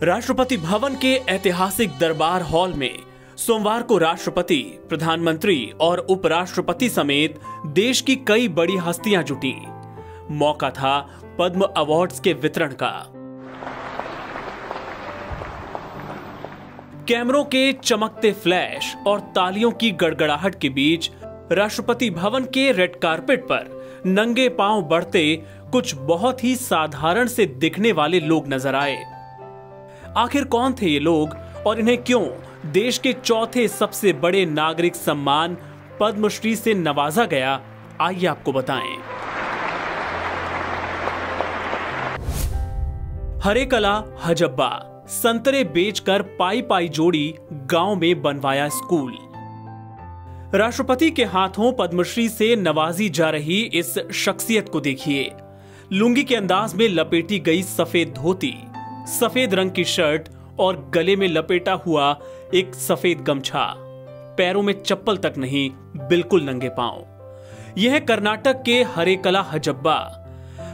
राष्ट्रपति भवन के ऐतिहासिक दरबार हॉल में सोमवार को राष्ट्रपति, प्रधानमंत्री और उपराष्ट्रपति समेत देश की कई बड़ी हस्तियां जुटी। मौका था पद्म अवार्ड्स के वितरण का। कैमरों के चमकते फ्लैश और तालियों की गड़गड़ाहट के बीच राष्ट्रपति भवन के रेड कारपेट पर नंगे पांव बढ़ते कुछ बहुत ही साधारण से दिखने वाले लोग नजर आए। आखिर कौन थे ये लोग और इन्हें क्यों देश के चौथे सबसे बड़े नागरिक सम्मान पद्मश्री से नवाजा गया, आइए आपको बताएं। हरेकला हजब्बा, संतरे बेचकर पाई पाई जोड़ी गांव में बनवाया स्कूल। राष्ट्रपति के हाथों पद्मश्री से नवाजी जा रही इस शख्सियत को देखिए। लुंगी के अंदाज में लपेटी गई सफेद धोती, सफेद रंग की शर्ट और गले में लपेटा हुआ एक सफेद गमछा, पैरों में चप्पल तक नहीं, बिल्कुल नंगे पांव। यह है कर्नाटक के हरेकला हजब्बा।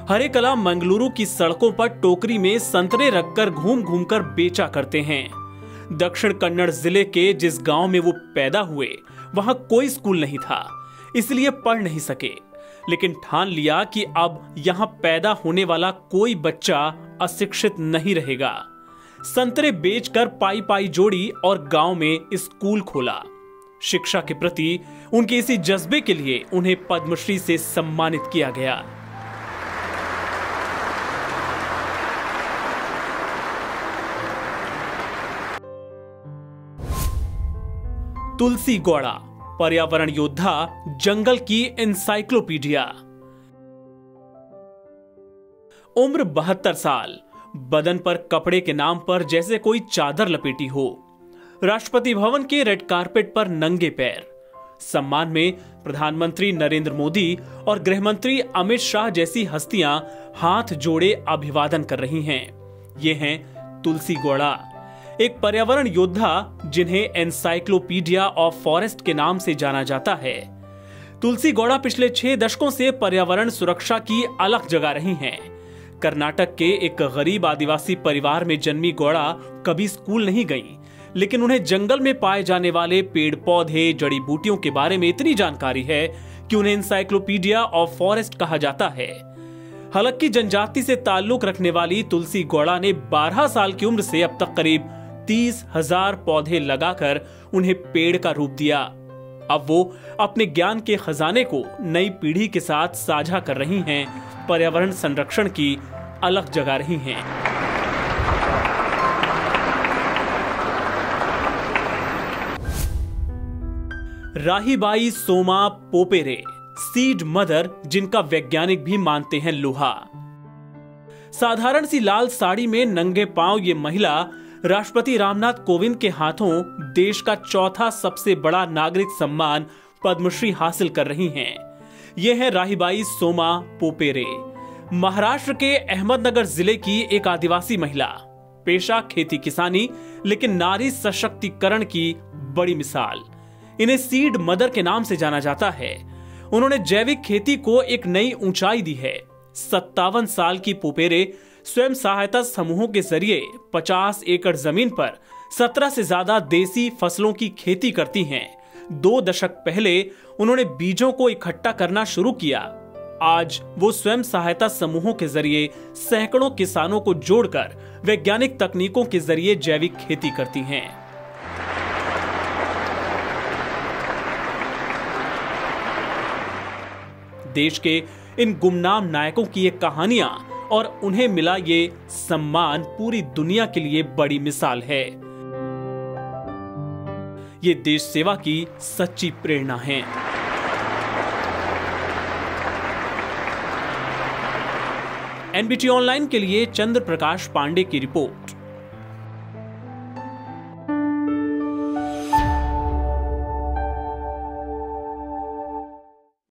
हरेकला मंगलुरु की सड़कों पर टोकरी में संतरे रखकर घूम घूम कर बेचा करते हैं। दक्षिण कन्नड़ जिले के जिस गांव में वो पैदा हुए वहां कोई स्कूल नहीं था, इसलिए पढ़ नहीं सके, लेकिन ठान लिया कि अब यहां पैदा होने वाला कोई बच्चा अशिक्षित नहीं रहेगा। संतरे बेचकर पाई पाई जोड़ी और गांव में स्कूल खोला। शिक्षा के प्रति उनके इसी जज्बे के लिए उन्हें पद्मश्री से सम्मानित किया गया। तुलसी गौड़ा, पर्यावरण योद्धा, जंगल की एनसाइक्लोपीडिया। उम्र 72 साल, बदन पर कपड़े के नाम पर जैसे कोई चादर लपेटी हो। राष्ट्रपति भवन के रेड कारपेट पर नंगे पैर। सम्मान में प्रधानमंत्री नरेंद्र मोदी और गृहमंत्री अमित शाह जैसी हस्तियां हाथ जोड़े अभिवादन कर रही हैं। ये हैं तुलसी गौड़ा, एक पर्यावरण योद्धा जिन्हें एनसाइक्लोपीडिया ऑफ फॉरेस्ट के नाम से जाना जाता है। तुलसी गौड़ा पिछले 6 दशकों से पर्यावरण सुरक्षा की अलग जगा रही हैं। कर्नाटक के एक गरीब आदिवासी परिवार में जन्मी गौड़ा कभी स्कूल नहीं गईं, लेकिन उन्हें जंगल में पाए जाने वाले पेड़ पौधे, जड़ी बूटियों के बारे में इतनी जानकारी है कि उन्हें एनसाइक्लोपीडिया ऑफ फॉरेस्ट कहा जाता है। हलक्की जनजाति से ताल्लुक रखने वाली तुलसी गौड़ा ने 12 साल की उम्र से अब तक करीब 30,000 पौधे लगाकर उन्हें पेड़ का रूप दिया। अब वो अपने ज्ञान के खजाने को नई पीढ़ी के साथ साझा कर रही हैं, पर्यावरण संरक्षण की अलग जगा रही हैं। राहीबाई सोमा पोपेरे, सीड मदर, जिनका वैज्ञानिक भी मानते हैं लोहा। साधारण सी लाल साड़ी में नंगे पांव ये महिला राष्ट्रपति रामनाथ कोविंद के हाथों देश का चौथा सबसे बड़ा नागरिक सम्मान पद्मश्री हासिल कर रही हैं। ये है राहीबाई सोमा पोपेरे, महाराष्ट्र के अहमदनगर जिले की एक आदिवासी महिला। पेशा खेती किसानी, लेकिन नारी सशक्तिकरण की बड़ी मिसाल। इन्हें सीड मदर के नाम से जाना जाता है। उन्होंने जैविक खेती को एक नई ऊंचाई दी है। 57 साल की पोपेरे स्वयं सहायता समूहों के जरिए 50 एकड़ जमीन पर 17 से ज्यादा देसी फसलों की खेती करती हैं। 2 दशक पहले उन्होंने बीजों को इकट्ठा करना शुरू किया। आज वो स्वयं सहायता समूहों के जरिए सैकड़ों किसानों को जोड़कर वैज्ञानिक तकनीकों के जरिए जैविक खेती करती हैं। देश के इन गुमनाम नायकों की ये कहानियां और उन्हें मिला ये सम्मान पूरी दुनिया के लिए बड़ी मिसाल है। ये देश सेवा की सच्ची प्रेरणा है। एनबीटी ऑनलाइन के लिए चंद्र प्रकाश पांडे की रिपोर्ट।